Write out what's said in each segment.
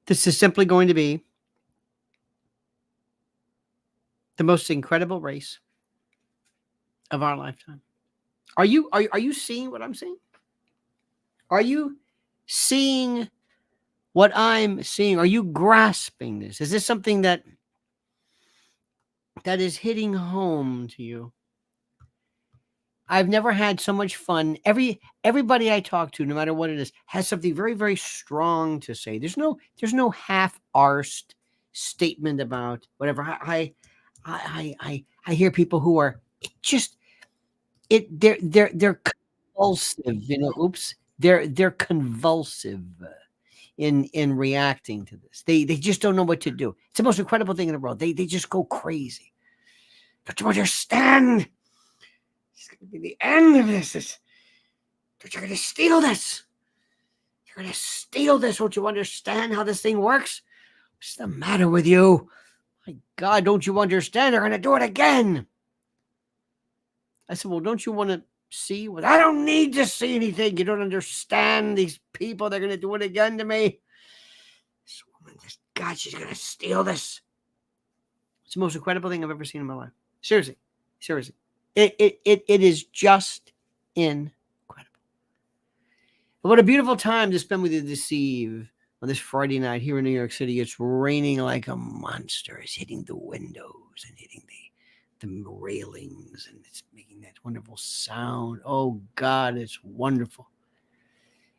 This is simply going to be the most incredible race of our lifetime. Are you seeing what I'm seeing? Are you seeing what I'm seeing? Are you grasping this? Is this something that is hitting home to you? I've never had so much fun. Everybody I talk to, no matter what it is, has something very, very strong to say. There's no half-arsed statement about whatever. I hear people who are just they're convulsive. Oops, they're convulsive in reacting to this. They just don't know what to do. It's the most incredible thing in the world. They just go crazy. Don't you understand? It's going to be the end of this. You're going to steal this. You're going to steal this. Don't you understand how this thing works? What's the matter with you? My God, don't you understand? They're going to do it again. I said, well, don't you want to see? Well, I don't need to see anything. You don't understand these people. They're going to do it again to me. This woman, God, she's going to steal this. It's the most incredible thing I've ever seen in my life. Seriously. It is just incredible. And what a beautiful time to spend with you this eve on this Friday night here in New York City. It's raining like a monster. It's hitting the windows and hitting the railings, and it's making that wonderful sound. Oh God, it's wonderful.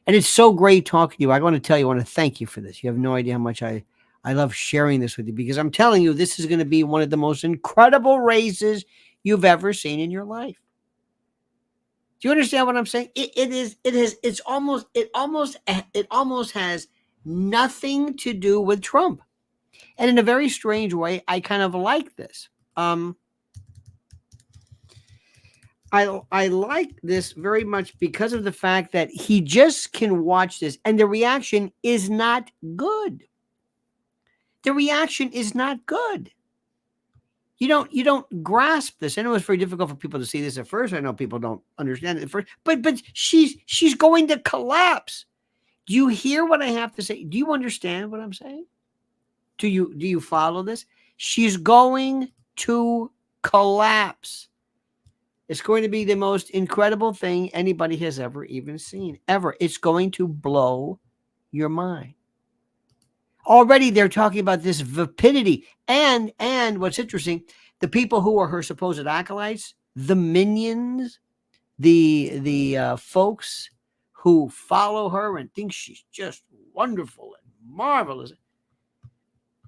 And it's so great talking to you. I want to tell you, I want to thank you for this. You have no idea how much I love sharing this with you, because I'm telling you, this is going to be one of the most incredible races you've ever seen in your life. Do you understand what I'm saying? It almost has nothing to do with Trump. And in a very strange way, I kind of like this. I like this very much because of the fact that he just can watch this and the reaction is not good. The reaction is not good. You don't grasp this. I know it's very difficult for people to see this at first. I know people don't understand it at first, but she's going to collapse. Do you hear what I have to say? Do you understand what I'm saying? Do you follow this? She's going to collapse. It's going to be the most incredible thing anybody has ever even seen, ever. It's going to blow your mind. Already they're talking about this vapidity. And what's interesting, the people who are her supposed acolytes, the minions, the folks who follow her and think she's just wonderful and marvelous,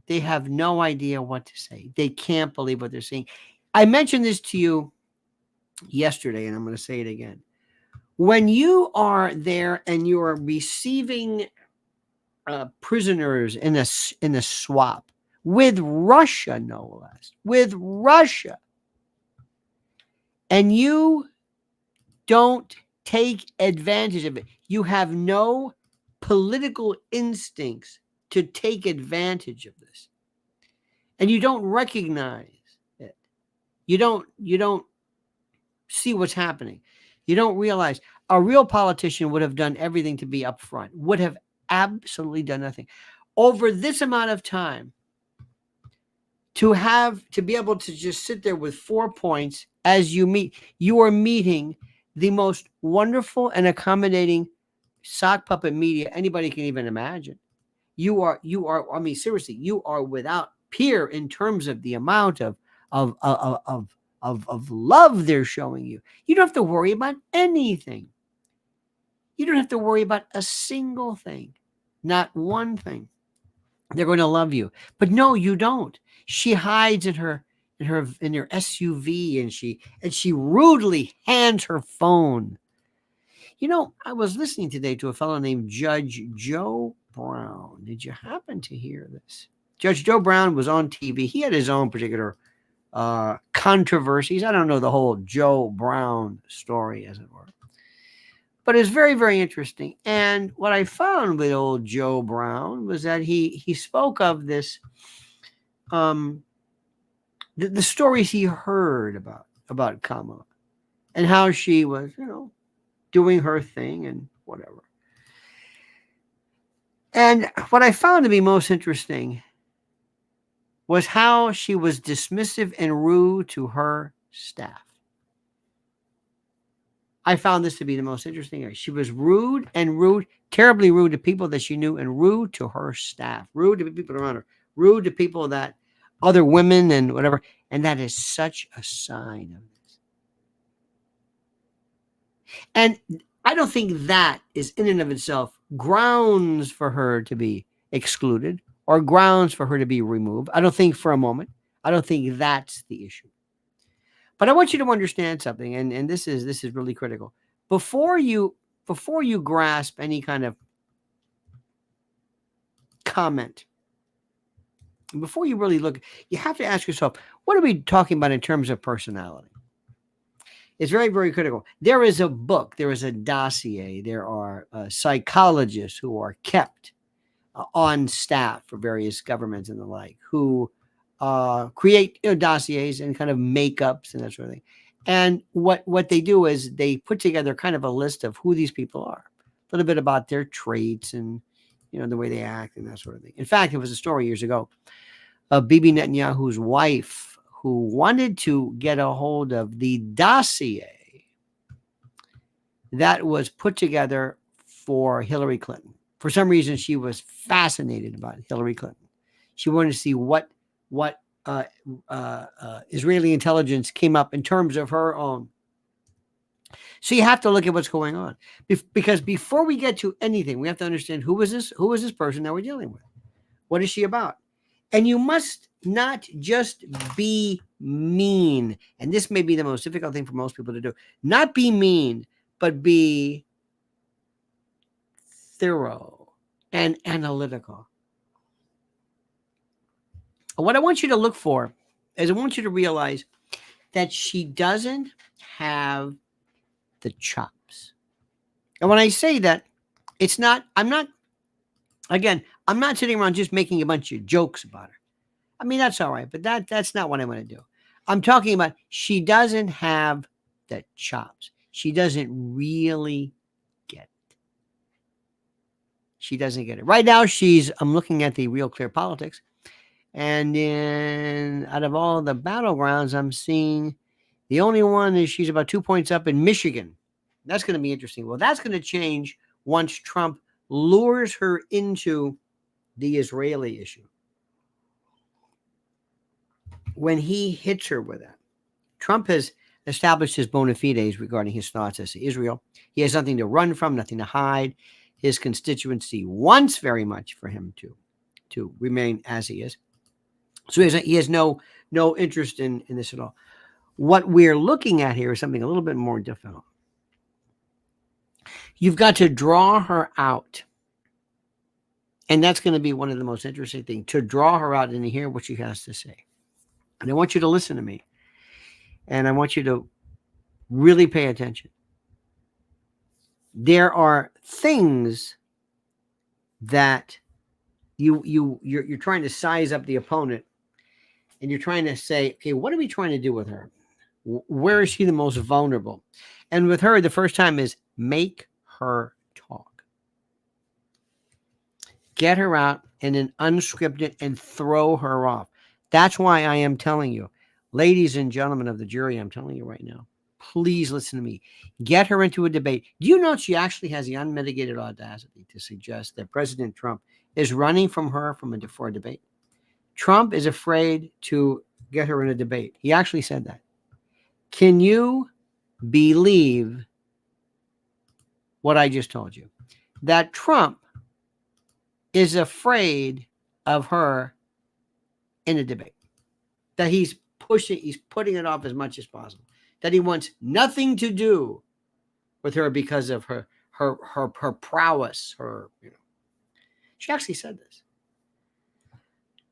they have no idea what to say. They can't believe what they're seeing. I mentioned this to you yesterday, and I'm going to say it again. When you are there and you are receiving prisoners in a swap with Russia, no less, with Russia, and you don't take advantage of it, you have no political instincts to take advantage of this, and you don't recognize it. You don't see what's happening. You don't realize a real politician would have done everything to be upfront, would have absolutely done nothing. Over this amount of time, to be able to just sit there with 4 points as you are meeting the most wonderful and accommodating sock puppet media anybody can even imagine. You are, I mean, seriously, you are without peer in terms of the amount of love they're showing you. You don't have to worry about anything. You don't have to worry about a single thing. Not one thing. They're going to love you. But no, you don't. She hides in her SUV and she rudely hands her phone. You know, I was listening today to a fellow named Judge Joe Brown. Did you happen to hear this? Judge Joe Brown was on TV. He had his own particular controversies. I don't know the whole Joe Brown story, as it were. But it's very, very interesting. And what I found with old Joe Brown was that he spoke of this, the stories he heard about Kamala and how she was, doing her thing and whatever. And what I found to be most interesting was how she was dismissive and rude to her staff. I found this to be the most interesting area. She was rude, terribly rude to people that she knew, and rude to her staff, rude to the people around her, rude to people that other women and whatever. And that is such a sign of this. And I don't think that is in and of itself grounds for her to be excluded or grounds for her to be removed. I don't think for a moment. I don't think that's the issue. But I want you to understand something, and this is really critical. Before you grasp any kind of comment, before you really look, you have to ask yourself, what are we talking about in terms of personality? It's very, very critical. There is a book, there is a dossier, there are psychologists who are kept on staff for various governments and the like, who create dossiers and kind of makeups and that sort of thing. And what they do is they put together kind of a list of who these people are, a little bit about their traits and the way they act and that sort of thing. In fact, it was a story years ago of Bibi Netanyahu's wife who wanted to get a hold of the dossier that was put together for Hillary Clinton. For some reason, she was fascinated about Hillary Clinton. She wanted to see what Israeli intelligence came up in terms of her own. So you have to look at what's going on, because before we get to anything, we have to understand who is this person that we're dealing with? What is she about? And you must not just be mean. And this may be the most difficult thing for most people to do. Not be mean, but be thorough and analytical. What I want you to look for is I want you to realize that she doesn't have the chops. And when I say that, I'm not sitting around just making a bunch of jokes about her. I mean, that's all right, but that's not what I want to do. I'm talking about she doesn't have the chops. She doesn't really get it. She doesn't get it. Right now, I'm looking at the Real Clear Politics. And out of all the battlegrounds, I'm seeing the only one is she's about 2 points up in Michigan. That's going to be interesting. Well, that's going to change once Trump lures her into the Israeli issue. When he hits her with that, Trump has established his bona fides regarding his thoughts as to Israel. He has nothing to run from, nothing to hide. His constituency wants very much for him to remain as he is. So he has no interest in this at all. What we're looking at here is something a little bit more difficult. You've got to draw her out. And that's going to be one of the most interesting things, to draw her out and to hear what she has to say. And I want you to listen to me. And I want you to really pay attention. There are things that you're trying to size up the opponent, and you're trying to say, okay, what are we trying to do with her? Where is she the most vulnerable? And with her, the first time is make her talk. Get her out in an unscripted and throw her off. That's why I am telling you, ladies and gentlemen of the jury, I'm telling you right now, please listen to me. Get her into a debate. Do you know she actually has the unmitigated audacity to suggest that President Trump is running from her for a debate? Trump is afraid to get her in a debate. He actually said that. Can you believe what I just told you? That Trump is afraid of her in a debate. That he's putting it off as much as possible. That he wants nothing to do with her because of her prowess. She actually said this.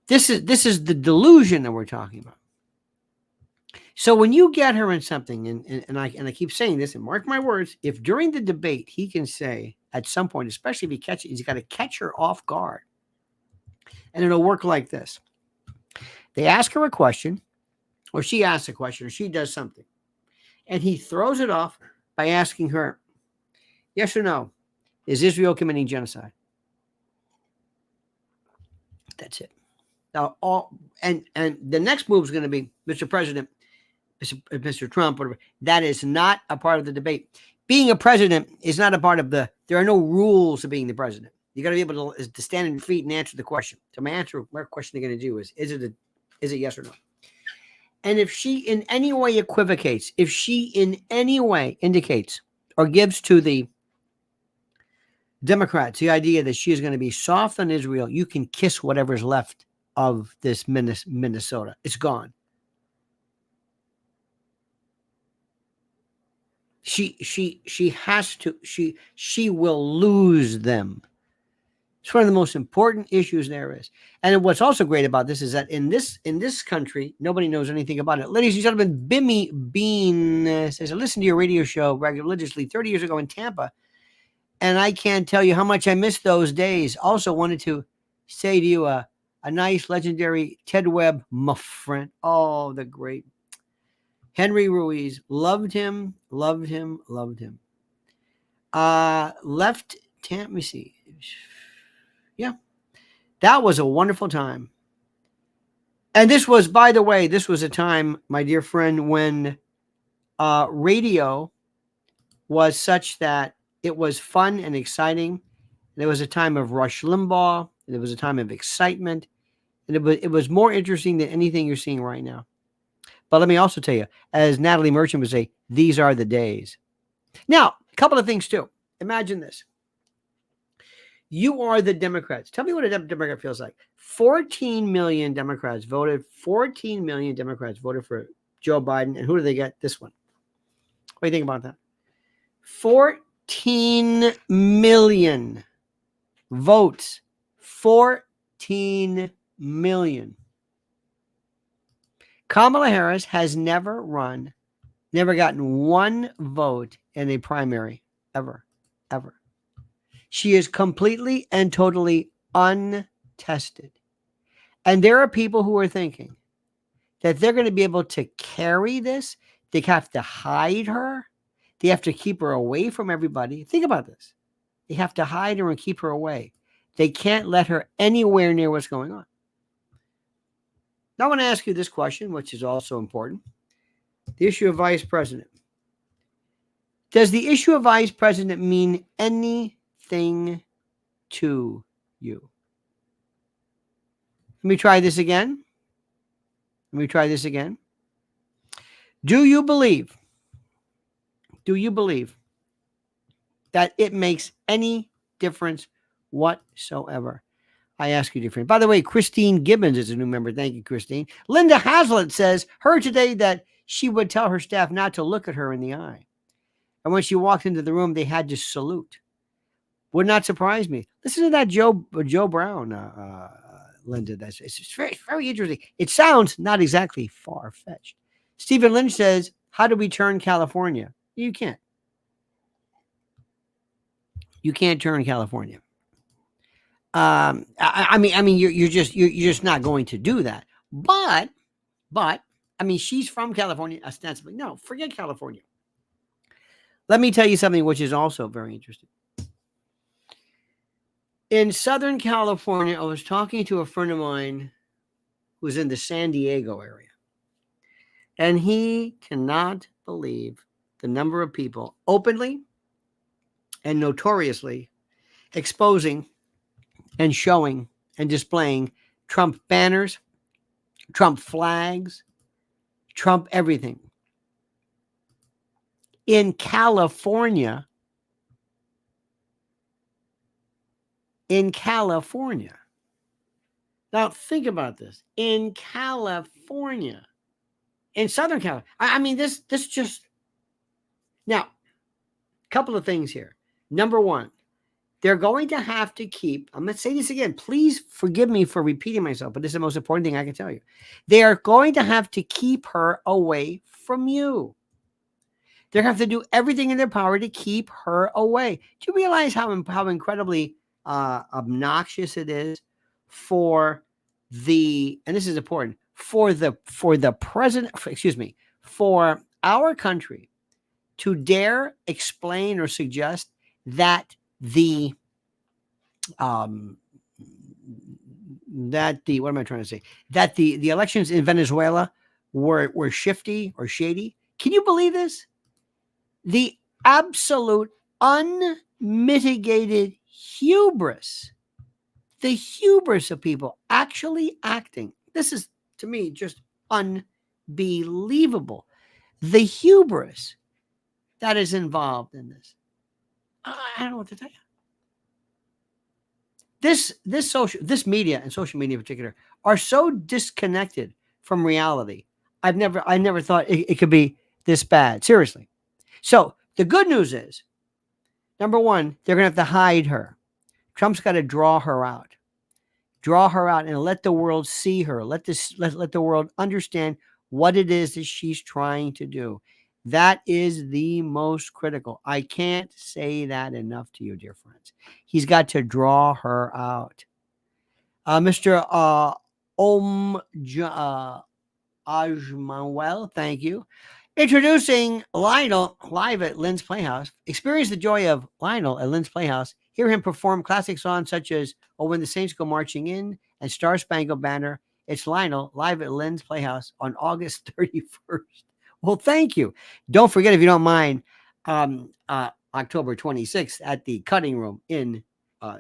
This is the delusion that we're talking about. So when you get her in something, and I keep saying this, and mark my words, if during the debate he can say at some point, especially if he's got to catch her off guard, and it'll work like this. They ask her a question, or she asks a question, or she does something, and he throws it off by asking her, yes or no, is Israel committing genocide? That's it. Now, and the next move is going to be, Mr. President, Mr. Trump, whatever. That is not a part of the debate. Being a president is not a part of there are no rules of being the president. You got to be able to stand on your feet and answer the question. So my question they're going to do is it yes or no? And if she in any way equivocates, if she in any way indicates or gives to the Democrats the idea that she is going to be soft on Israel, you can kiss whatever's left of this Minnesota. It's gone. She has to, she will lose them. It's one of the most important issues there is. And what's also great about this is that in this country, nobody knows anything about it. Ladies and gentlemen, Bimmy Bean says, I listened to your radio show religiously 30 years ago in Tampa, and I can't tell you how much I miss those days. Also wanted to say to you a nice legendary Ted Webb, my friend. Oh, the great Henry Ruiz. Loved him. Left Tampa. Let me see. Yeah, that was a wonderful time. And this was, by the way, this was a time, my dear friend, when radio was such that it was fun and exciting. There was a time of Rush Limbaugh. And it was a time of excitement. And it was more interesting than anything you're seeing right now. But let me also tell you, as Natalie Merchant would say, these are the days. Now, a couple of things too. Imagine this. You are the Democrats. Tell me what a Democrat feels like. 14 million Democrats voted for Joe Biden. And who do they get? This one. What do you think about that? 14 million votes. 14 million. Kamala Harris has never gotten one vote in a primary, ever. She is completely and totally untested. And there are people who are thinking that they're going to be able to carry this. They have to hide her. They have to keep her away from everybody. Think about this. They have to hide her and keep her away. They can't let her anywhere near what's going on. Now I want to ask you this question, which is also important. The issue of vice president. Does the issue of vice president mean anything to you? Let me try this again. Do you believe that it makes any difference whatsoever? I ask you different. By the way, Christine Gibbons is a new member. Thank you, Christine. Linda Hazlitt says, heard today that she would tell her staff not to look at her in the eye. And when she walked into the room, they had to salute. Would not surprise me. Listen to that Joe Brown, Linda. It's very, very interesting. It sounds not exactly far-fetched. Stephen Lynch says, how do we turn California? You can't. You can't turn California. I mean, you're just not going to do that. But, I mean, she's from California, ostensibly. No, forget California. Let me tell you something which is also very interesting. In Southern California, I was talking to a friend of mine who's in the San Diego area. And he cannot believe the number of people openly and notoriously exposing and showing and displaying Trump banners, Trump flags, Trump everything. In California. Now think about this. In California. In Southern California. I mean, this just... Now, a couple of things here. Number one, they're going to have to keep... I'm going to say this again. Please forgive me for repeating myself, but this is the most important thing I can tell you. They are going to have to keep her away from you. They have to do everything in their power to keep her away. Do you realize how incredibly obnoxious it is for the... And this is important. For the president... For our country to dare explain or suggest that the that the, what am I trying to say? That the elections in Venezuela were shifty or shady. Can you believe this? The absolute unmitigated hubris, the hubris of people actually acting. This is, to me, just unbelievable. The hubris that is involved in this. I don't know what to tell you. This media and social media in particular are so disconnected from reality. I never thought it could be this bad. Seriously. So the good news is, number one, they're going to have to hide her. Trump's got to draw her out and let the world see her. Let the world understand what it is that she's trying to do. That is the most critical. I can't say that enough to you, dear friends. He's got to draw her out. Mr. Ajmanuel, thank you. Introducing Lionel live at Lynn's Playhouse. Experience the joy of Lionel at Lynn's Playhouse. Hear him perform classic songs such as "Oh, When the Saints Go Marching In" and "Star Spangled Banner." It's Lionel live at Lynn's Playhouse on August 31st. Well, thank you. Don't forget, if you don't mind, October 26th at the Cutting Room in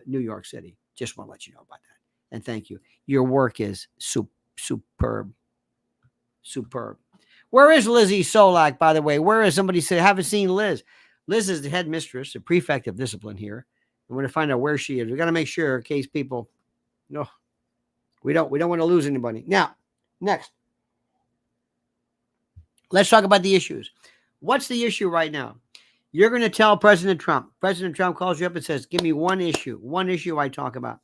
New York City. Just want to let you know about that. And thank you. Your work is superb. Superb. Where is Lizzie Solak, by the way? Where is somebody said, haven't seen Liz? Liz is the head mistress, the prefect of discipline here. And we're going to find out where she is. We got to make sure in case people, no, we don't want to lose anybody. Now, next. Let's talk about the issues. What's the issue right now? You're going to tell President Trump. President Trump calls you up and says, give me one issue I talk about.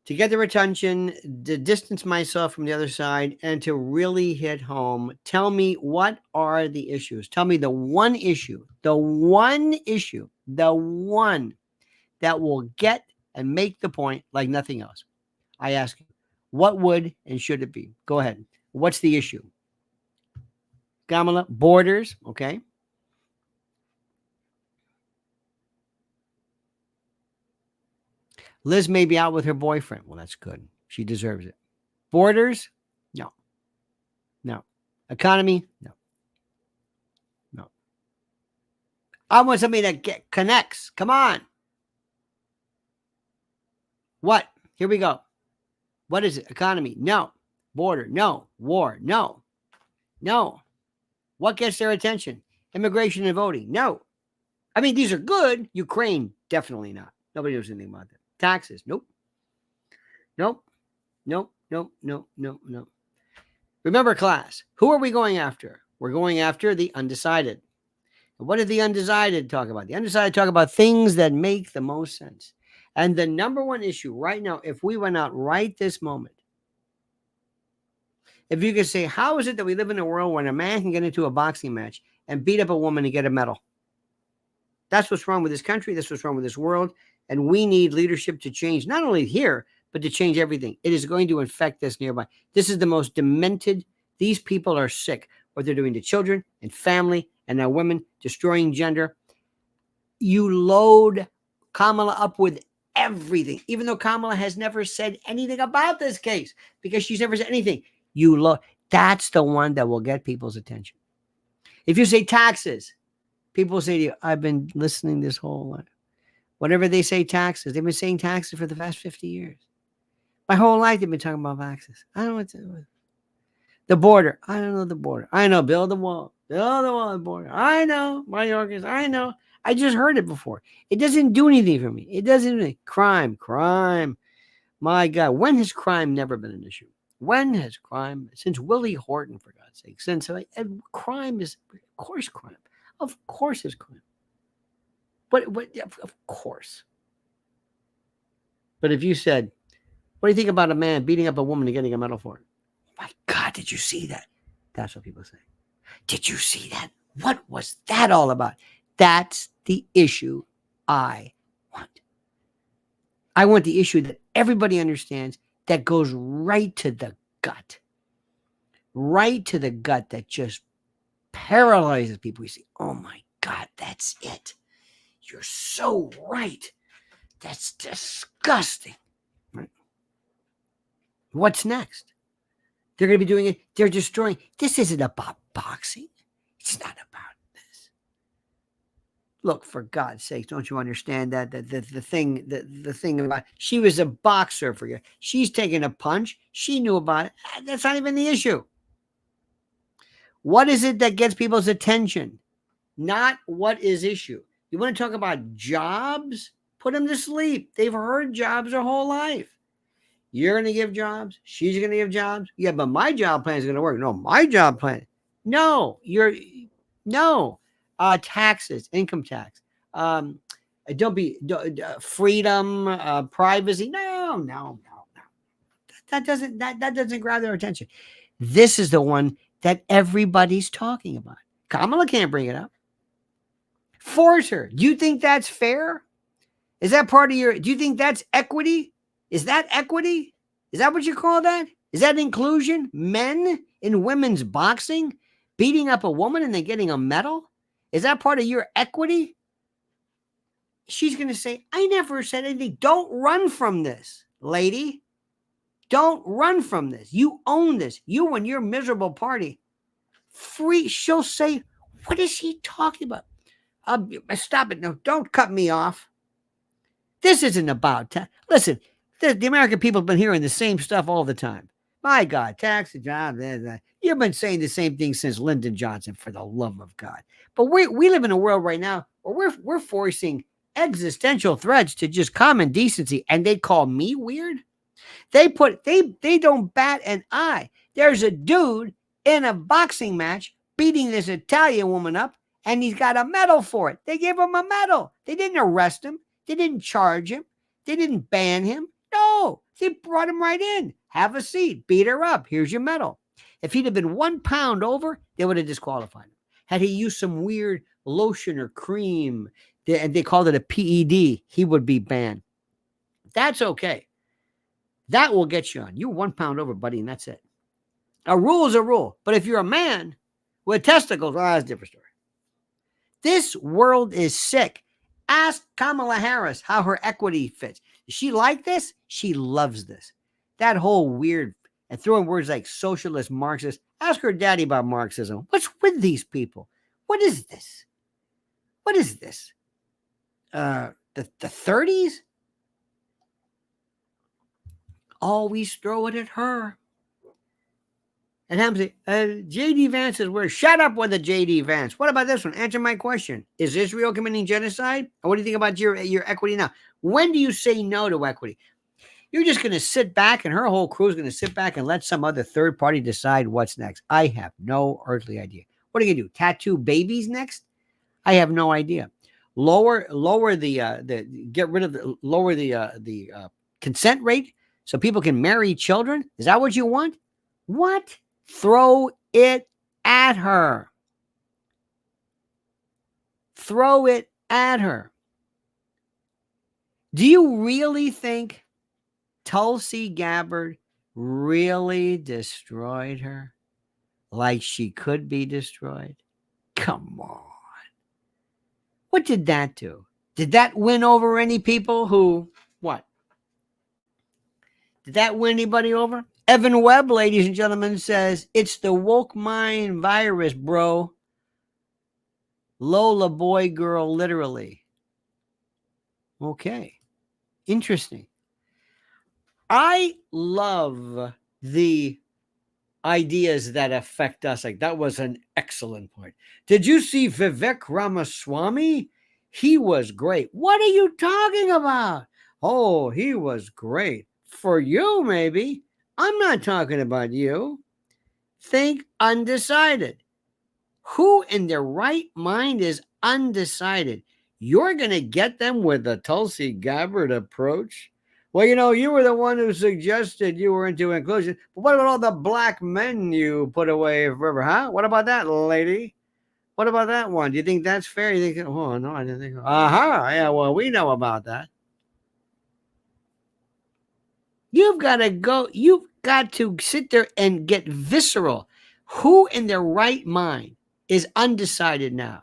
To get their attention, to distance myself from the other side, and to really hit home, tell me what are the issues. Tell me the one issue that will get and make the point like nothing else. I ask you, what would and should it be? Go ahead. What's the issue? Kamala, borders, okay. Liz may be out with her boyfriend. Well, that's good. She deserves it. Borders? No. Economy? No. I want somebody that connects. Come on. What? Here we go. What is it? Economy? No. Border? No. War? No. What gets their attention? Immigration and voting? No. I mean, these are good. Ukraine? Definitely not. Nobody knows anything about that. Taxes? Nope. Remember, class, who are we going after? We're going after the undecided. And what did the undecided talk about? The undecided talk about things that make the most sense. And the number one issue right now, if we went out right this moment, if you could say, how is it that we live in a world when a man can get into a boxing match and beat up a woman and get a medal? That's what's wrong with this country. That's what's wrong with this world. And we need leadership to change, not only here, but to change everything. It is going to infect us nearby. This is the most demented. These people are sick. What they're doing to children and family and now women, destroying gender. You load Kamala up with everything, even though Kamala has never said anything about this case because she's never said anything. That's the one that will get people's attention. If you say taxes, people say to you, I've been listening this whole life. Whenever they say taxes, they've been saying taxes for the past 50 years. My whole life, they've been talking about taxes. I don't know what to do. The border. I don't know the border. I know, build the wall. Build the wall, the border. I know, my Yorkers. I know. I just heard it before. It doesn't do anything for me. It doesn't. Crime. My God, when has crime never been an issue? When has crime, since Willie Horton, for God's sake, crime is, of course, crime. Of course is crime. But of course. But if you said, what do you think about a man beating up a woman and getting a medal for it? My God, did you see that? That's what people say. Did you see that? What was that all about? That's the issue I want. I want the issue that everybody understands, that goes right to the gut. Right to the gut, that just paralyzes people. You say, oh my God, that's it. You're so right. That's disgusting. Right? What's next? They're going to be doing it. They're destroying. This isn't about boxing. It's not about this. Look, for God's sake, don't you understand that the thing about she was a boxer for you. She's taking a punch. She knew about it. That's not even the issue. What is it that gets people's attention? Not what is issue. You want to talk about jobs? Put them to sleep. They've heard jobs their whole life. You're going to give jobs. She's going to give jobs. Yeah, but my job plan is going to work. No, my job plan. No, taxes, income tax. Freedom, privacy. No. That doesn't grab their attention. This is the one that everybody's talking about. Kamala can't bring it up. Force her. Do you think that's fair? Is that part of do you think that's equity? Is that equity? Is that what you call that? Is that inclusion? Men in women's boxing beating up a woman and then getting a medal? Is that part of your equity? She's going to say, I never said anything. Don't run from this, lady. Don't run from this. You own this. You and your miserable party. She'll say, what is he talking about? Stop it. No, don't cut me off. This isn't about listen, the American people have been hearing the same stuff all the time. My God, tax, job. You've been saying the same thing since Lyndon Johnson, for the love of God. But we live in a world right now where we're forcing existential threats to just common decency, and they call me weird. They don't bat an eye. There's a dude in a boxing match beating this Italian woman up, and he's got a medal for it. They gave him a medal. They didn't arrest him. They didn't charge him. They didn't ban him. No, they brought him right in. Have a seat. Beat her up. Here's your medal. If he'd have been 1 pound over, they would have disqualified him. Had he used some weird lotion or cream, and they called it a PED, he would be banned. That's okay. That will get you on. You're 1 pound over, buddy, and that's it. A rule is a rule. But if you're a man with testicles, that's a different story. This world is sick. Ask Kamala Harris how her equity fits. Does she like this? She loves this. That whole weird, and throwing words like socialist, Marxist. Ask her daddy about Marxism. What's with these people? What is this? What is this? The 30s? Always throw it at her. And Hamza, JD Vance is where? Shut up with the JD Vance. What about this one? Answer my question. Is Israel committing genocide? Or what do you think about your equity now? When do you say no to equity? You're just going to sit back, and her whole crew is going to sit back and let some other third party decide what's next. I have no earthly idea. What are you going to do? Tattoo babies next? I have no idea. Lower the consent rate so people can marry children. Is that what you want? What? Throw it at her. Throw it at her. Do you really think Tulsi Gabbard really destroyed her like she could be destroyed? Come on. What did that do? Did that win over any people who, what? Did that win anybody over? Evan Webb, ladies and gentlemen, says, it's the woke mind virus, bro. Lola boy girl, literally. Okay. Interesting. I love the ideas that affect us. Like, that was an excellent point. Did you see Vivek Ramaswamy? He was great. What are you talking about? Oh, he was great. For you, maybe. I'm not talking about you. Think undecided. Who in their right mind is undecided? You're going to get them with the Tulsi Gabbard approach? Well, you were the one who suggested you were into inclusion. But what about all the black men you put away forever, huh? What about that, lady? What about that one? Do you think that's fair? You think, oh, no, I didn't think. Yeah, well, we know about that. You've got to sit there and get visceral. Who in their right mind is undecided now?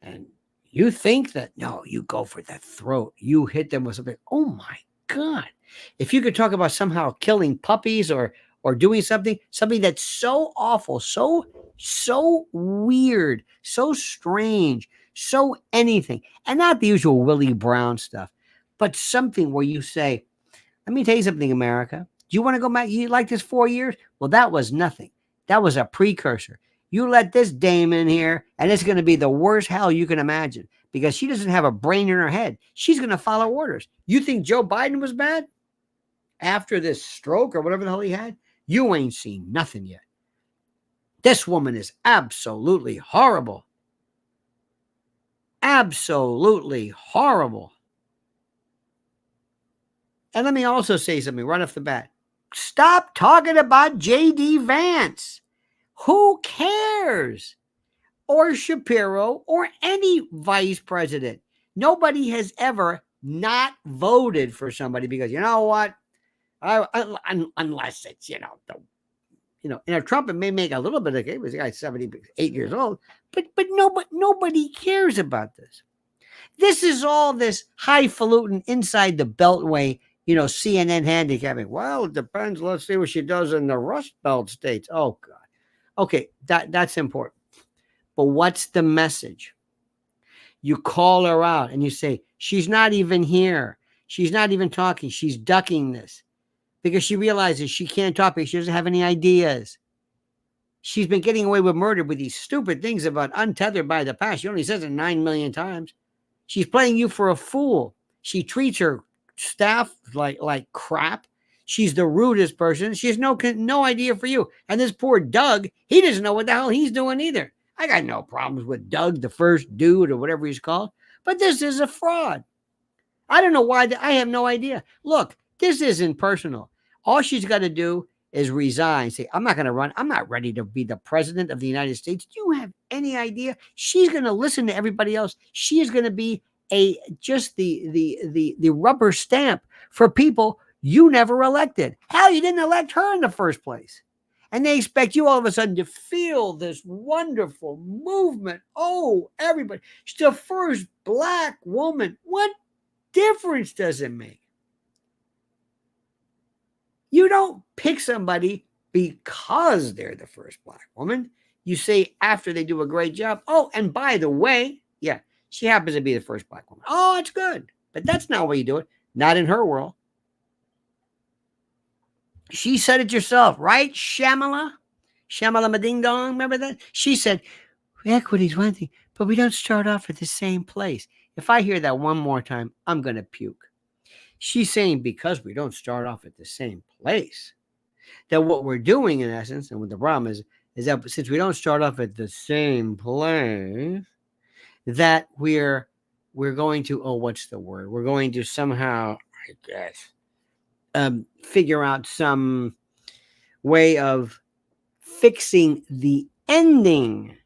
And you think that, no, you go for that throat. You hit them with something. Oh my God. If you could talk about somehow killing puppies or doing something that's so awful, so weird, so strange, so anything, and not the usual Willie Brown stuff, but something where you say, let me tell you something, America. Do you want to go back? You like this 4 years? Well, that was nothing. That was a precursor. You let this dame in here, and it's going to be the worst hell you can imagine because she doesn't have a brain in her head. She's going to follow orders. You think Joe Biden was bad after this stroke or whatever the hell he had? You ain't seen nothing yet. This woman is absolutely horrible. Absolutely horrible. And let me also say something right off the bat. Stop talking about JD Vance. Who cares? Or Shapiro or any vice president. Nobody has ever not voted for somebody because, you know what? Unless it's, Trump may make a little bit of game. He's got 78 years old, but nobody cares about this. This is all this highfalutin inside the Beltway, CNN handicapping. Well, it depends. Let's see what she does in the Rust Belt states. Oh, God. Okay, that's important. But what's the message? You call her out and you say, she's not even here. She's not even talking. She's ducking this because she realizes she can't talk because she doesn't have any ideas. She's been getting away with murder with these stupid things about untethered by the past. She only says it 9 million times. She's playing you for a fool. She treats her staff like crap. She's the rudest person. She has no idea for you. And this poor Doug, he doesn't know what the hell he's doing either. I got no problems with Doug, the first dude or whatever he's called. But this is a fraud. I don't know why. I have no idea. Look, this isn't personal. All she's got to do is resign. Say, I'm not going to run. I'm not ready to be the president of the United States. Do you have any idea? She's going to listen to everybody else. She is going to be just the rubber stamp for people you never elected. Hell, you didn't elect her in the first place. And they expect you all of a sudden to feel this wonderful movement. Oh, everybody. She's the first black woman. What difference does it make? You don't pick somebody because they're the first black woman. You say after they do a great job. Oh, and by the way, yeah, she happens to be the first black woman. Oh, it's good. But that's not why you do it. Not in her world. She said it herself, right? Shamala Mading Dong, remember that? She said, equity's one thing, but we don't start off at the same place. If I hear that one more time, I'm going to puke. She's saying because we don't start off at the same place, that what we're doing in essence, and what the problem is that since we don't start off at the same place, that we're going to, what's the word? We're going to somehow, I guess, figure out some way of fixing the ending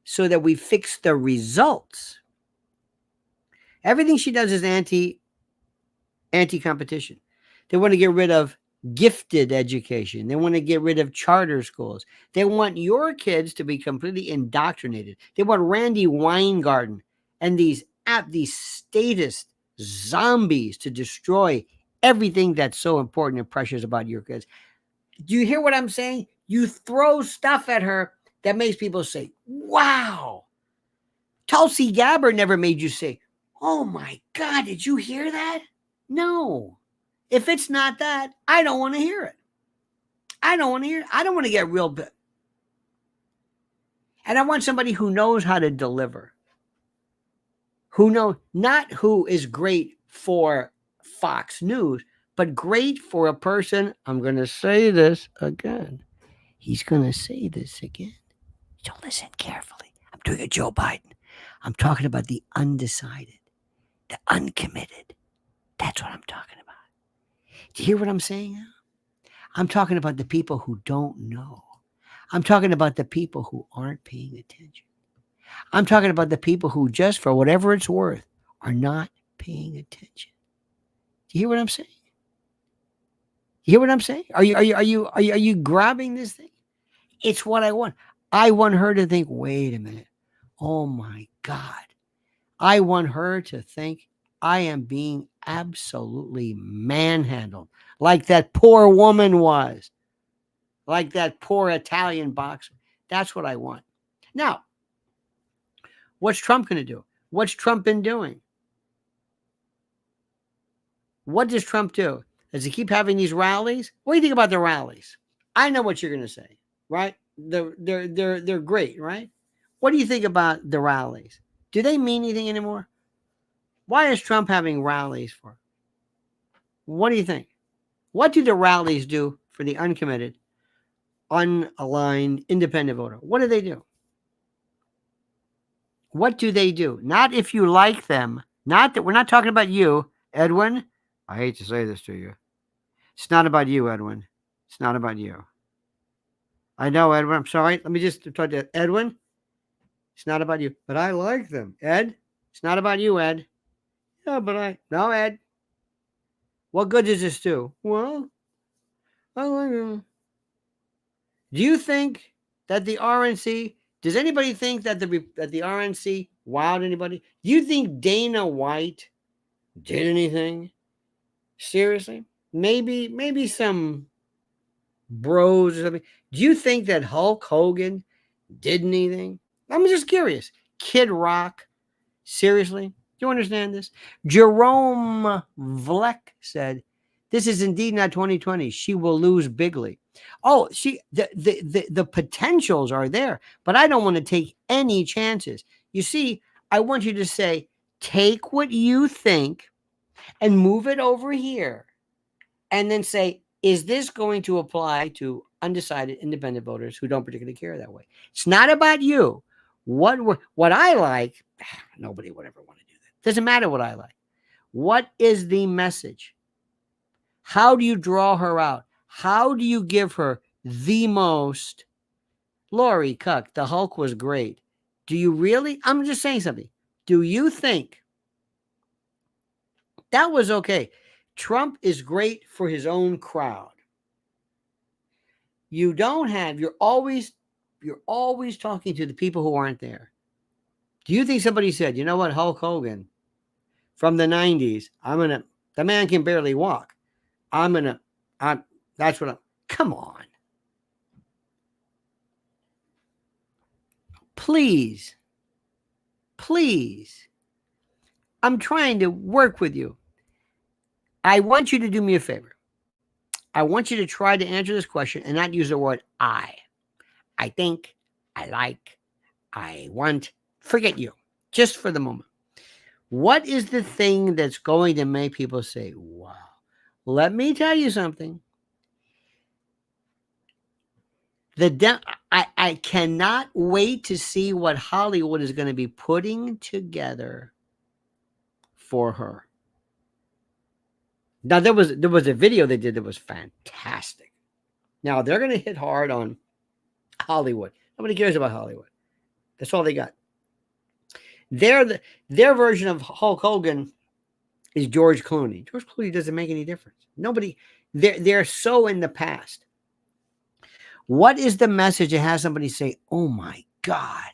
so that we fix the results. Everything she does is anti-competition. They want to get rid of gifted education. They want to get rid of charter schools. They want your kids to be completely indoctrinated. They want Randy Weingarten and these statist zombies to destroy everything that's so important and precious about your kids. Do you hear what I'm saying? You throw stuff at her that makes people say, wow. Tulsi Gabbard never made you say, oh my God, did you hear that? No. If it's not that, I don't want to hear it. I don't want to hear it. I don't want to get real bit. And I want somebody who knows how to deliver. Who knows, not who is great for Fox News, but great for a person. I'm going to say this again. He's going to say this again. So listen carefully. I'm doing a Joe Biden. I'm talking about the undecided, the uncommitted. That's what I'm talking about. Do you hear what I'm saying now? I'm talking about the people who don't know. I'm talking about the people who aren't paying attention. I'm talking about the people who just for whatever it's worth are not paying attention. Do you hear what I'm saying? You hear what I'm saying? Are you grabbing this thing? It's what I want. I want her to think, wait a minute. Oh my God. I want her to think I am being absolutely manhandled, like that poor woman was, like that poor Italian boxer. That's what I want. Now, what's Trump going to do? What's Trump been doing? What does Trump do? Does he keep having these rallies? What do you think about the rallies? I know what you're going to say, right? They're great, right? What do you think about the rallies? Do they mean anything anymore? Why is Trump having rallies for? What do you think? What do the rallies do for the uncommitted, unaligned, independent voter? What do they do? What do they do? Not if you like them. Not that we're not talking about you, Edwin. I hate to say this to you. It's not about you, Edwin. It's not about you. I know, Edwin. I'm sorry. Let me just talk to Edwin. It's not about you, but I like them. Ed, it's not about you, Ed. Yeah, but no, Ed. What good does this do? Well, I like them. Do you think that the RNC? Does anybody think that the RNC wowed anybody? Do you think Dana White did anything? Seriously? Maybe some bros or something. Do you think that Hulk Hogan did anything? I'm just curious. Kid Rock? Seriously? Do you understand this? Jerome Vleck said, "This is indeed not 2020. She will lose bigly." Oh, the potentials are there, but I don't want to take any chances. You see, I want you to say, take what you think and move it over here, and then say, is this going to apply to undecided independent voters who don't particularly care that way? It's not about you. What I like, nobody would ever want to do that. Doesn't matter what I like. What is the message? How do you draw her out? How do you give her the most? Lori Cuck, the Hulk was great. Do you really? I'm just saying something. Do you think that was okay? Trump is great for his own crowd. You're always talking to the people who aren't there. Do you think somebody said, you know what, Hulk Hogan from the 90s, the man can barely walk. Come on. Please. I'm trying to work with you. I want you to do me a favor. I want you to try to answer this question and not use the word I. I think, I like, I want. Forget you, just for the moment. What is the thing that's going to make people say, wow? Let me tell you something. I cannot wait to see what Hollywood is going to be putting together for her. Now, there was a video they did that was fantastic. Now, they're going to hit hard on Hollywood. Nobody cares about Hollywood. That's all they got. Their version of Hulk Hogan is George Clooney. George Clooney doesn't make any difference. Nobody, they're so in the past. What is the message that has somebody say, oh my God,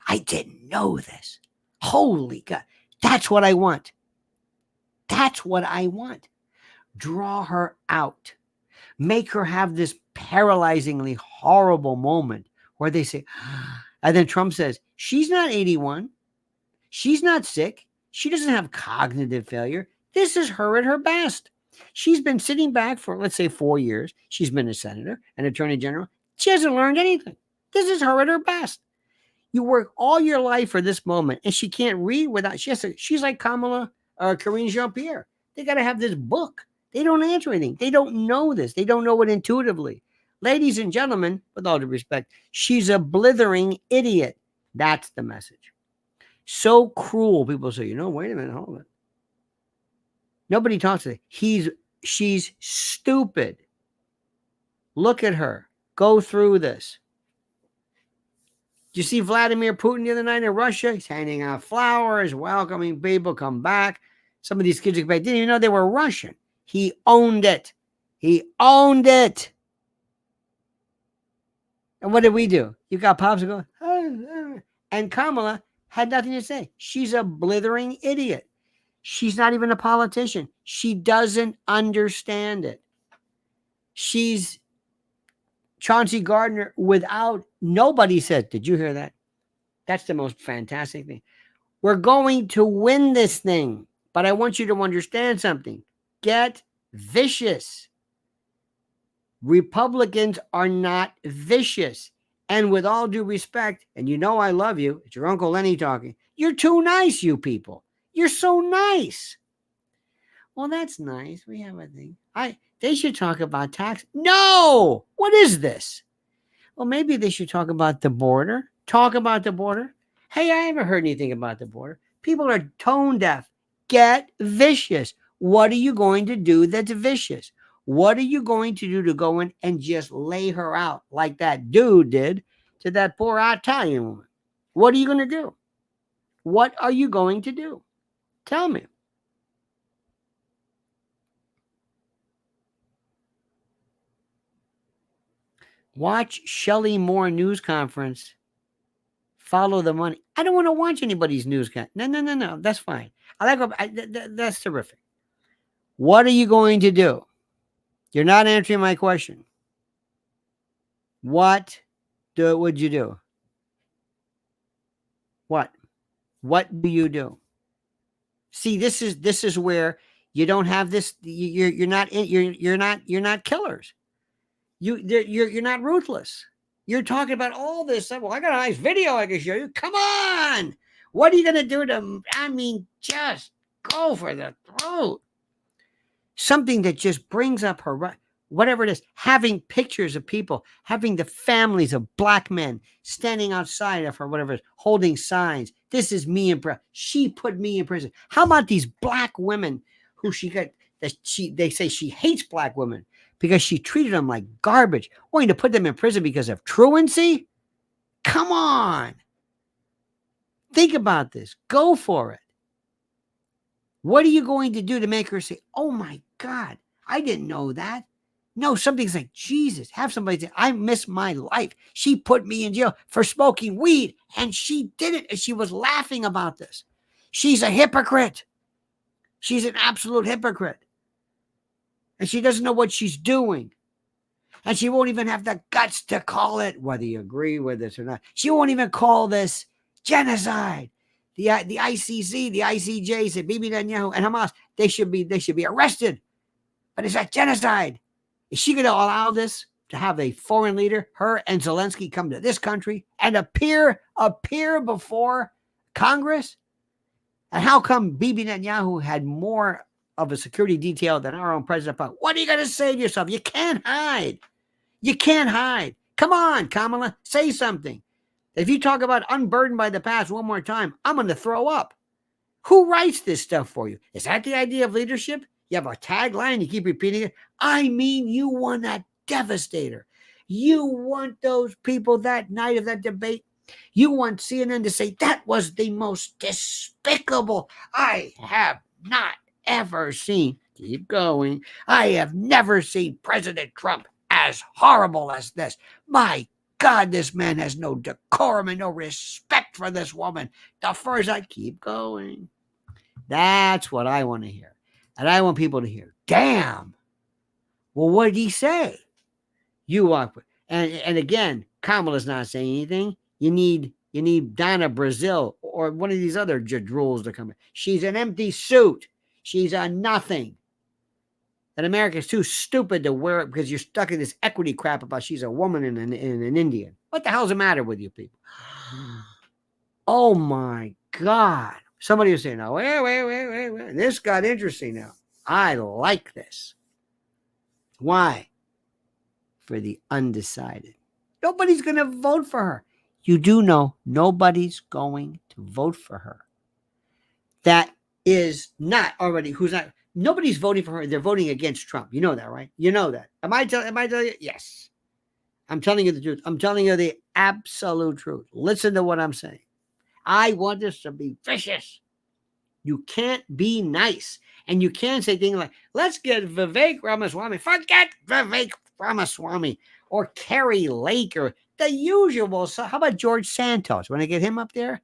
I didn't know this. Holy God. That's what I want. That's what I want. Draw her out. Make her have this paralyzingly horrible moment where they say, and then Trump says, she's not 81. She's not sick. She doesn't have cognitive failure. This is her at her best. She's been sitting back for, let's say, 4 years. She's been a senator, an attorney general. She hasn't learned anything. This is her at her best. You work all your life for this moment, and she can't read without, she's like Kamala or Karine Jean-Pierre. They got to have this book. They don't answer anything. They don't know this. They don't know it intuitively. Ladies and gentlemen, with all due respect, she's a blithering idiot. That's the message. So cruel. People say, wait a minute, hold on. Nobody talks to her. She's stupid. Look at her. Go through this. Did you see Vladimir Putin the other night in Russia? He's handing out flowers, welcoming people, come back. Some of these kids didn't even know they were Russian. He owned it. He owned it. And what did we do? You got pops going, and Kamala had nothing to say. She's a blithering idiot. She's not even a politician. She doesn't understand it. She's Chauncey Gardner without, nobody said, did you hear that? That's the most fantastic thing. We're going to win this thing, but I want you to understand something. Get vicious. Republicans are not vicious. And with all due respect, and you know I love you, it's your Uncle Lenny talking, you're too nice, you people. You're so nice. Well, that's nice. We have a thing. They should talk about tax. No! What is this? Well, maybe they should talk about the border. Talk about the border. Hey, I haven't heard anything about the border. People are tone deaf. Get vicious. What are you going to do that's vicious? What are you going to do to go in and just lay her out like that dude did to that poor Italian woman? What are you going to do? What are you going to do? Tell me. Watch Shelley Moore news conference. Follow the money. I don't want to watch anybody's news conference. No. That's fine. That's terrific. What are you going to do? You're not answering my question. What would you do? What? What do you do? See, this is where you don't have this. You're not killers. You're not ruthless. You're talking about all this stuff. Well, I got a nice video I can show you. Come on. What are you going to do to, just go for the throat. Something that just brings up her, whatever it is, having pictures of people, having the families of black men standing outside of her, whatever it is, holding signs. This is me in prison. She put me in prison. How about these black women who they say she hates black women because she treated them like garbage, wanting to put them in prison because of truancy? Come on. Think about this. Go for it. What are you going to do to make her say, oh my God, I didn't know that? No, something's like, Jesus, have somebody say, I miss my life. She put me in jail for smoking weed, and she did it, and she was laughing about this. She's a hypocrite. She's an absolute hypocrite. And she doesn't know what she's doing. And she won't even have the guts to call it, whether you agree with this or not. She won't even call this genocide. The ICC, the ICJ said Bibi Netanyahu and Hamas, they should be arrested. But is that genocide? Is she going to allow this to have a foreign leader, her and Zelensky, come to this country and appear before Congress? And how come Bibi Netanyahu had more of a security detail than our own president? What are you going to say to yourself? You can't hide. You can't hide. Come on, Kamala, say something. If you talk about unburdened by the past one more time, I'm going to throw up. Who writes this stuff for you? Is that the idea of leadership? You have a tagline, you keep repeating it. I mean, you want that devastator. You want those people that night of that debate. You want CNN to say that was the most despicable I have not ever seen. Keep going. I have never seen President Trump as horrible as this. My God, this man has no decorum and no respect for this woman. The first I keep going. That's what I want to hear. And I want people to hear. Damn. Well, what did he say? You walk with, and again, Kamala's not saying anything. You need Donna Brazil or one of these other drools to come in. She's an empty suit. She's a nothing. And America's too stupid to wear it because you're stuck in this equity crap about she's a woman and an Indian. What the hell's the matter with you people? Oh my God. Somebody was saying, "No, wait. This got interesting now. I like this." Why? For the undecided. Nobody's going to vote for her. You do know nobody's going to vote for her. That is not already, nobody's voting for her. They're voting against Trump. You know that, right? You know that. Am I telling you? Yes. I'm telling you the truth. I'm telling you the absolute truth. Listen to what I'm saying. I want this to be vicious. You can't be nice. And you can't say things like, let's get Vivek Ramaswamy. Forget Vivek Ramaswamy or Carrie Lake or the usual. So how about George Santos? Want to get him up there?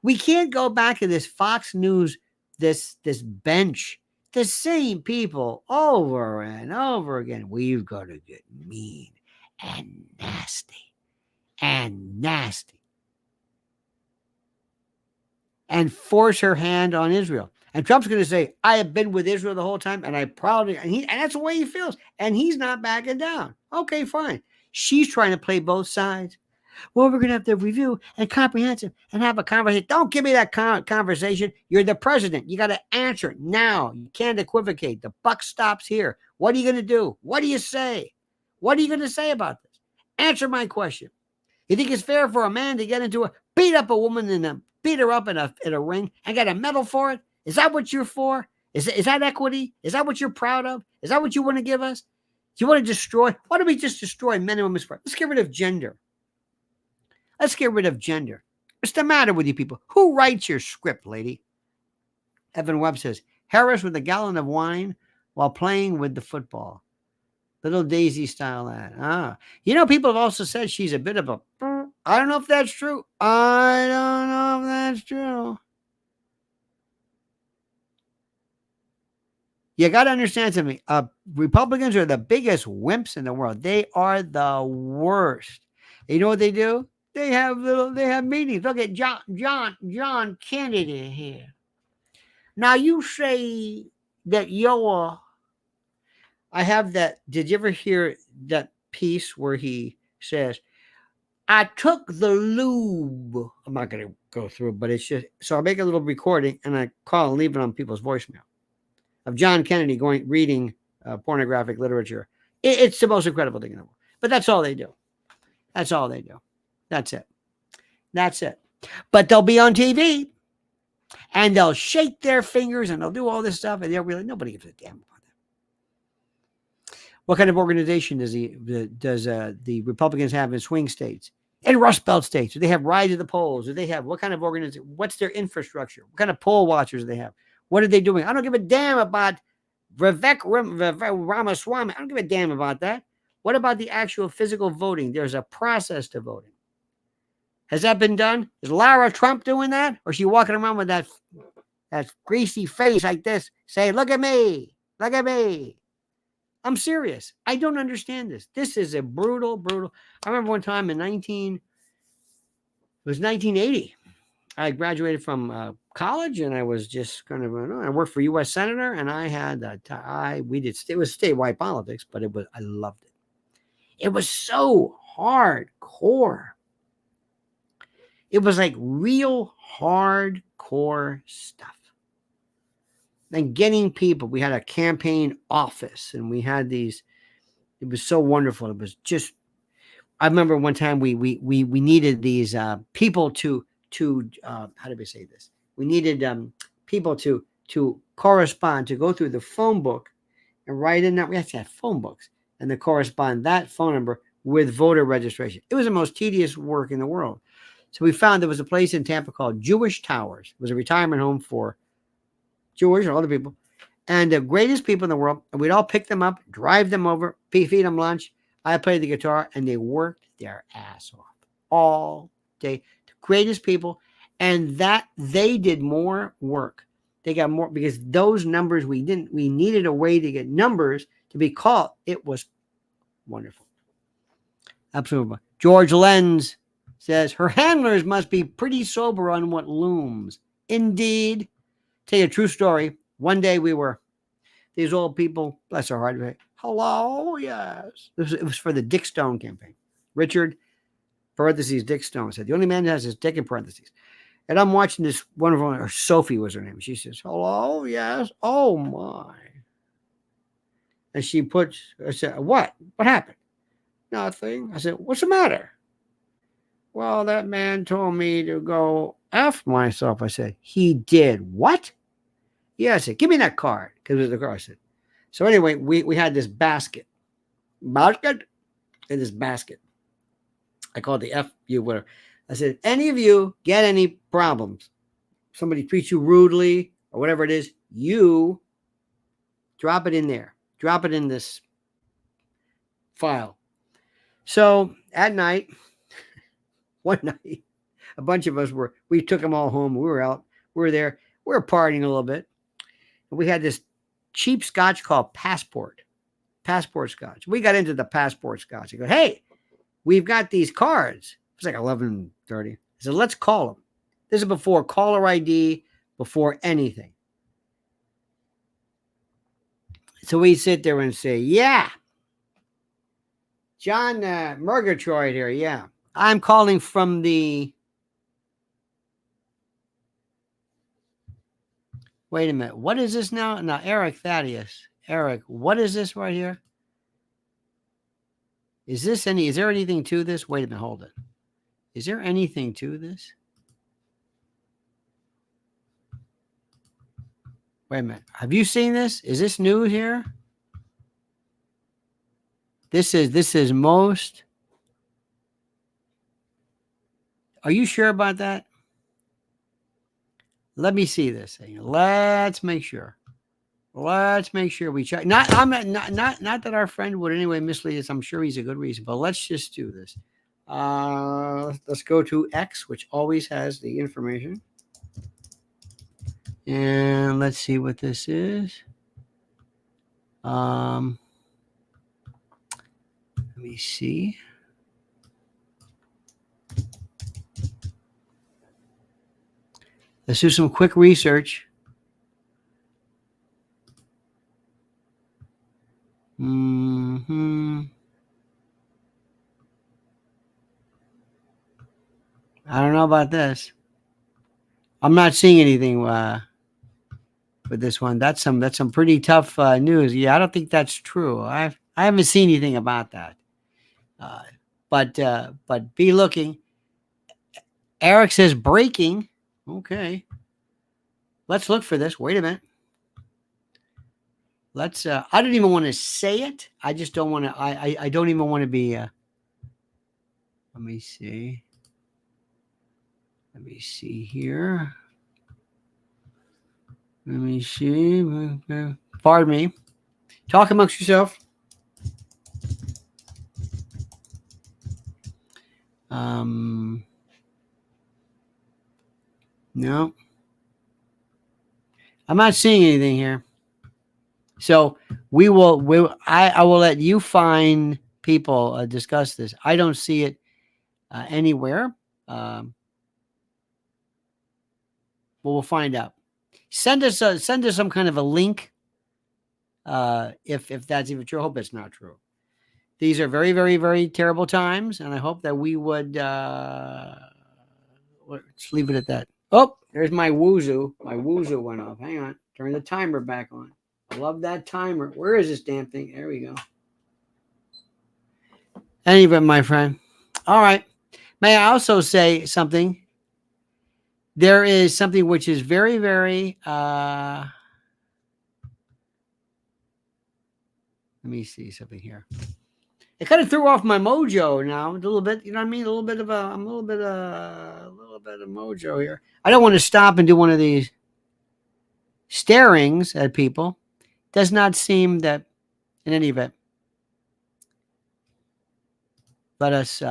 We can't go back to this Fox News this bench, the same people over and over again. We've got to get mean and nasty and force her hand on Israel. And Trump's going to say, I have been with Israel the whole time, and I proudly, and that's the way he feels. And he's not backing down. Okay, fine. She's trying to play both sides. Well, we're going to have to review and comprehensive and have a conversation. Don't give me that conversation. You're the president. You got to answer it now. You can't equivocate. The buck stops here. What are you going to do? What do you say? What are you going to say about this? Answer my question. You think it's fair for a man to get into beat up a woman and beat her up in a ring and get a medal for it? Is that what you're for? Is that equity? Is that what you're proud of? Is that what you want to give us? Do you want to destroy? Why don't we just destroy men and women's rights? Let's get rid of gender. Let's get rid of gender. What's the matter with you people? Who writes your script, lady? Evan Webb says, Harris with a gallon of wine while playing with the football. Little Daisy style ad. People have also said she's a bit of a... I don't know if that's true. You got to understand something. Republicans are the biggest wimps in the world. They are the worst. You know what they do? They have meetings. Look at John Kennedy here. Now you say that I have that. Did you ever hear that piece where he says, I took the lube? I'm not going to go through, but it's just, so I make a little recording and I call and leave it on people's voicemail of John Kennedy reading pornographic literature. It's the most incredible thing in the world. But that's all they do. That's all they do. That's it. But they'll be on TV and they'll shake their fingers and they'll do all this stuff and nobody gives a damn about that. What kind of organization does the Republicans have in swing states? In Rust Belt states? Do they have Ride to the Polls? Do they have, what kind of organization? What's their infrastructure? What kind of poll watchers do they have? What are they doing? I don't give a damn about Vivek Ramaswamy. I don't give a damn about that. What about the actual physical voting? There's a process to voting. Has that been done? Is Lara Trump doing that? Or is she walking around with that greasy face like this, saying, look at me, look at me. I'm serious. I don't understand this. This is a brutal. I remember one time in 1980. I graduated from college and I was just I worked for U.S. Senator and I had it was statewide politics, but I loved it. It was so hardcore. It was like real hardcore stuff. And getting people, we had a campaign office and we had these, it was so wonderful. It was just, I remember one time we needed these people to how do we say this? We needed people to correspond, to go through the phone book and write in that. We actually had phone books and to correspond that phone number with voter registration. It was the most tedious work in the world. So we found there was a place in Tampa called Jewish Towers. It was a retirement home for Jewish or other people. And the greatest people in the world. And we'd all pick them up, drive them over, feed them lunch. I played the guitar and they worked their ass off all day. The greatest people. And that they did more work. They got more because those numbers we needed a way to get numbers to be called. It was wonderful. Absolutely. George Lenz says her handlers must be pretty sober on what looms. Indeed. Tell you a true story. One day these old people, bless their heart, hello, yes. It was for the Dick Stone campaign. Richard, parentheses, Dick Stone said, the only man that has his dick in parentheses. And I'm watching this wonderful, or Sophie was her name. She says, hello, yes. Oh, my. And I said, what? What happened? Nothing. I said, what's the matter? Well, that man told me to go F myself. I said, he did what? Yeah, I said, give me that card. Because it was the card. I said, so anyway, we had this basket. In this basket. I called the F you, whatever. I said, any of you get any problems? Somebody treats you rudely or whatever it is, you drop it in there. Drop it in this file. So at night, one night, a bunch of us we took them all home. We were out. We were there. We were partying a little bit. And we had this cheap scotch called Passport Scotch. We got into the Passport Scotch. I go, hey, we've got these cards. It was like 11:30. I said, let's call them. This is before caller ID, before anything. So we sit there and say, yeah, John Murgatroyd here. Yeah, I'm calling from the. Wait a minute. What is this now? Now, Eric Thaddeus. Eric, what is this right here? Is there anything to this? Wait a minute. Hold it. Is there anything to this? Wait a minute. Have you seen this? Is this new here? This is most. Are you sure about that? Let me see this thing. Let's make sure. Let's make sure we check. Not that our friend would anyway mislead us. I'm sure he's a good reason, but let's just do this. Let's go to X, which always has the information. And let's see what this is. Let me see. Let's do some quick research. I don't know about this. I'm not seeing anything with this one. That's some pretty tough news. Yeah, I don't think that's true. I haven't seen anything about that. But be looking. Eric says breaking. Okay. Let's look for this. Wait a minute. Let's I don't even want to say it. I just don't want to I don't even want to be let me see. Let me see here. Let me see. Pardon me. Talk amongst yourself. No. I'm not seeing anything here. So I will let you find people discuss this. I don't see it anywhere. But we'll find out. Send us some kind of a link. If that's even true. I hope it's not true. These are very, very, very terrible times, and I hope that we would let's leave it at that. Oh, there's my woozoo. My woozoo went off. Hang on. Turn the timer back on. I love that timer. Where is this damn thing? There we go. Anyway, my friend. All right. May I also say something? There is something which is very, very let me see something here. It kind of threw off my mojo now a little bit. You know what I mean? I'm a little bit of mojo here. I don't want to stop and do one of these starings at people. Does not seem that, in any event, let us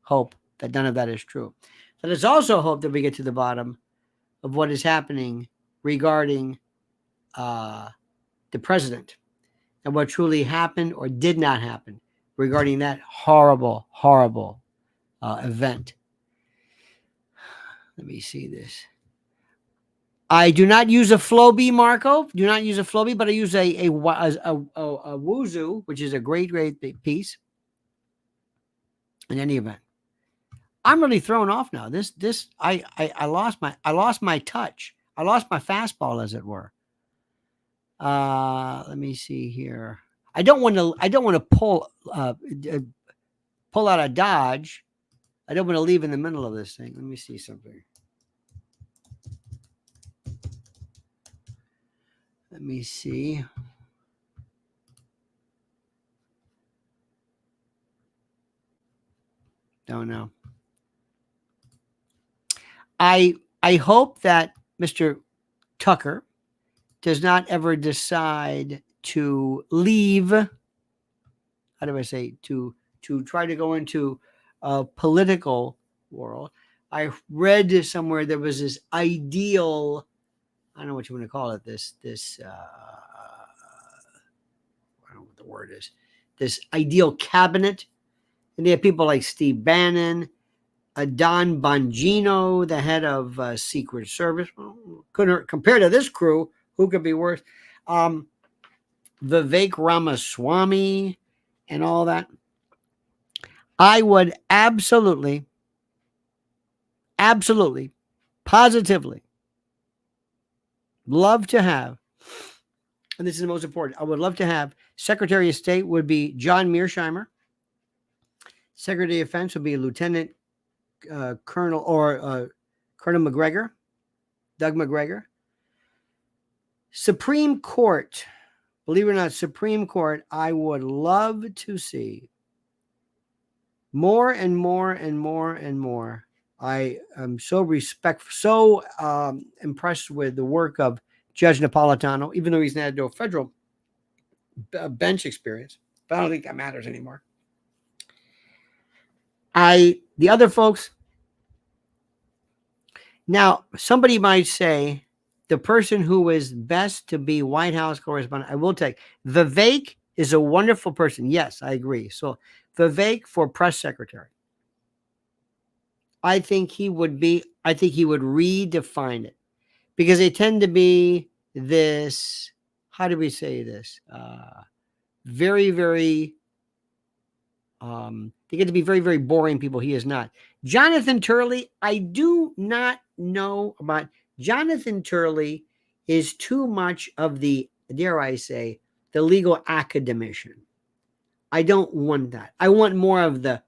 hope that none of that is true. Let us also hope that we get to the bottom of what is happening regarding the president and what truly happened or did not happen regarding that horrible, horrible event. Let me see this. I do not use a Floby, Marco. Do not use a Floby, but I use a Woozoo, which is a great, great piece. In any event, I'm really thrown off now. I lost my touch. I lost my fastball, as it were. Let me see here. I don't want to pull out a dodge. I don't want to leave in the middle of this thing. Let me see something. Let me see. Don't know. I hope that Mr. Tucker does not ever decide to leave. How do I say? To try to go into a political world. I read somewhere there was this ideal I don't know what you want to call it. I don't know what the word is. This ideal cabinet. And they have people like Steve Bannon, Don Bongino, the head of Secret Service. Well, couldn't compare to this crew. Who could be worse? Vivek Ramaswamy and all that. I would absolutely, positively love to have, and this is the most important, I would love to have Secretary of State would be John Mearsheimer. Secretary of Defense would be Lieutenant Colonel or Colonel McGregor, Doug McGregor. Supreme Court, believe it or not, Supreme Court, I would love to see more and more and more and more. I am so impressed with the work of Judge Napolitano, even though he's not had no federal bench experience. But I don't think that matters anymore. The other folks. Now, somebody might say the person who is best to be White House correspondent, I will take. Vivek is a wonderful person. Yes, I agree. So Vivek for press secretary. I think he would redefine it because they tend to be this, how do we say this? Very, very, they get to be very, very boring people. He is not. Jonathan Turley, I do not know about. Jonathan Turley is too much of the, dare I say, the legal academician. I don't want that. I want more of the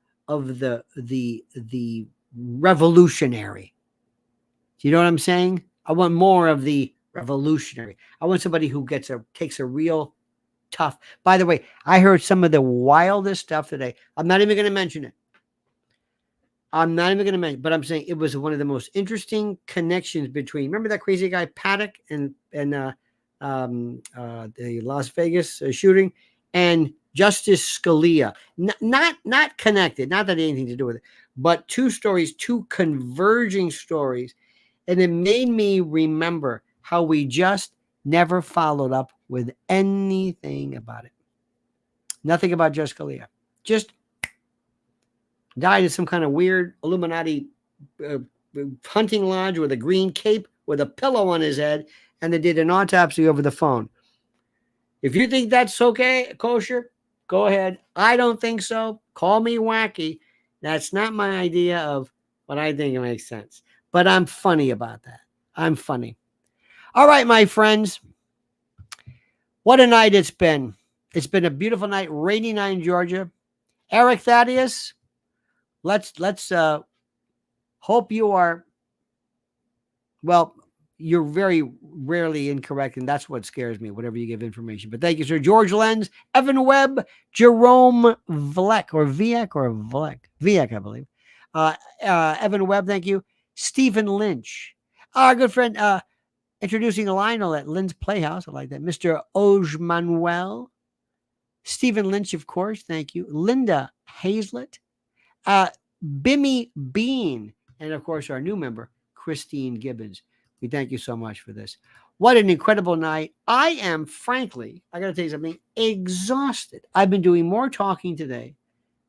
revolutionary. Do you know what I'm saying? I want more of the revolutionary. I want somebody who takes a real tough. By the way, I heard some of the wildest stuff today. I'm not even going to mention it. But I'm saying it was one of the most interesting connections between, remember that crazy guy Paddock and the Las Vegas shooting, and Justice Scalia. Not connected, not that had anything to do with it, but two converging stories. And it made me remember how we just never followed up with anything about it. Nothing about Justice Scalia. Just died in some kind of weird Illuminati hunting lodge with a green cape with a pillow on his head, and they did an autopsy over the phone. If you think that's okay, kosher, go ahead. I don't think so. Call me wacky. That's not my idea of what I think it makes sense. But I'm funny about that. I'm funny. All right, my friends. What a night it's been. It's been a beautiful night. Rainy night in Georgia. Eric Thaddeus, let's hope you are, well, you're very rarely incorrect, and that's what scares me, whatever you give information. But thank you, sir. George Lenz, Evan Webb, Jerome Vlek, or Viek, or Vlek. Viek, I believe. Evan Webb, thank you. Stephen Lynch. Our good friend, introducing Lionel at Lynn's Playhouse. I like that. Mr. Oj Manuel. Stephen Lynch, of course. Thank you. Linda Hazlett. Bimmy Bean. And, of course, our new member, Christine Gibbons. We thank you so much for this. What an incredible night. I am, frankly, I got to tell you something, exhausted. I've been doing more talking today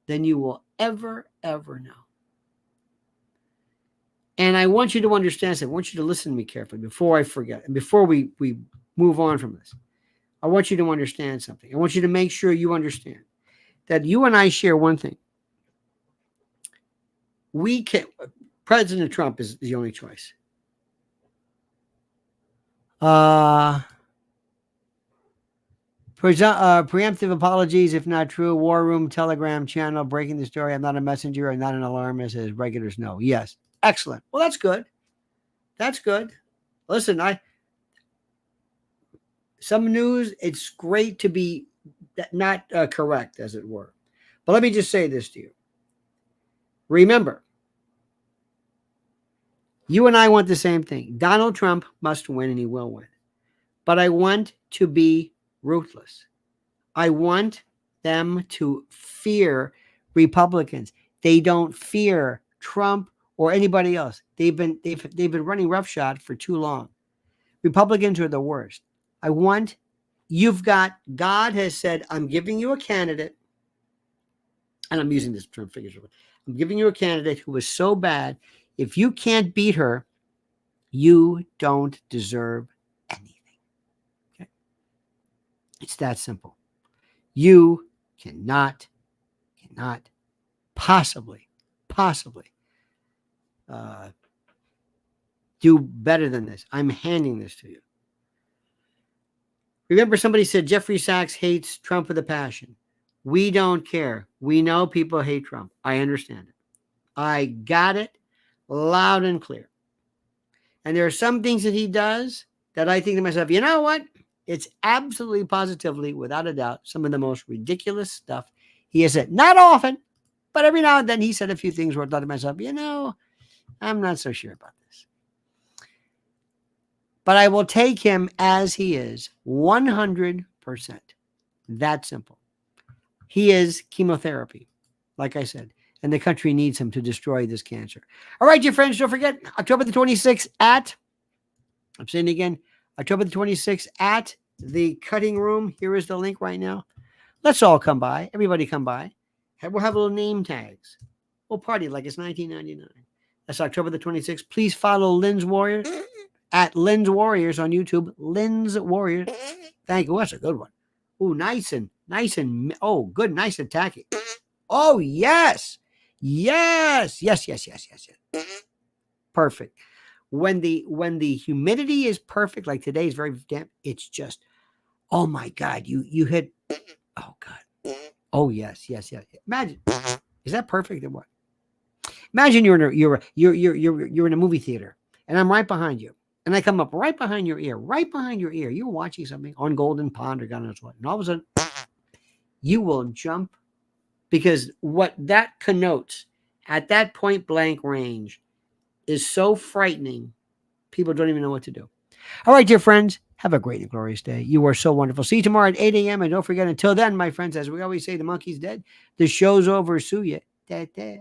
than you will ever know. And I want you to understand something. I want you to listen to me carefully before I forget. And before we move on from this, I want you to understand something. I want you to make sure you understand that you and I share one thing. President Trump is the only choice. Preemptive apologies if not true. War Room Telegram channel breaking the story. I'm not a messenger. I'm not an alarmist, as regulars know. Yes. Excellent. Well, that's good. That's good. Listen, some news, it's great to be not correct, as it were. But let me just say this to you. Remember, you and I want the same thing. Donald Trump must win, and he will win. But I want to be ruthless. I want them to fear Republicans. They don't fear Trump or anybody else. They've been running roughshod for too long. Republicans are the worst. God has said, I'm giving you a candidate, and I'm using this term figuratively. I'm giving you a candidate who is so bad, if you can't beat her, you don't deserve anything. Okay? It's that simple. You cannot possibly do better than this. I'm handing this to you. Remember, somebody said Jeffrey Sachs hates Trump with a passion. We don't care. We know people hate Trump. I understand it. I got it loud and clear. And there are some things that he does that I think to myself, you know what? It's absolutely positively, without a doubt, some of the most ridiculous stuff he has said. Not often, but every now and then he said a few things where I thought to myself, you know, I'm not so sure about this. But I will take him as he is, 100%. That simple. He is chemotherapy, like I said, and the country needs him to destroy this cancer. All right, dear friends, don't forget, October the 26th I'm saying it again, October the 26th at the Cutting Room. Here is the link right now. Let's all come by. Everybody come by. We'll have little name tags. We'll party like it's 1999. That's October the 26th. Please follow Lynn's Warriors at Lynn's Warriors on YouTube. Lynn's Warriors. Thank you. That's a good one. Oh, nice and oh, good, nice and tacky. Oh, yes. Perfect. When the humidity is perfect, like today is very damp, it's just, oh my God, you hit, oh God. Oh yes. Imagine, is that perfect or what? Imagine you're in a movie theater and I'm right behind you. And I come up right behind your ear. You're watching something on Golden Pond or God knows what. And all of a sudden, you will jump, because what that connotes at that point blank range is so frightening, people don't even know what to do. All right, dear friends, have a great and glorious day. You are so wonderful. See you tomorrow at 8 a.m. And don't forget, until then, my friends, as we always say, the monkey's dead. The show's over. Sue ya. Da, da.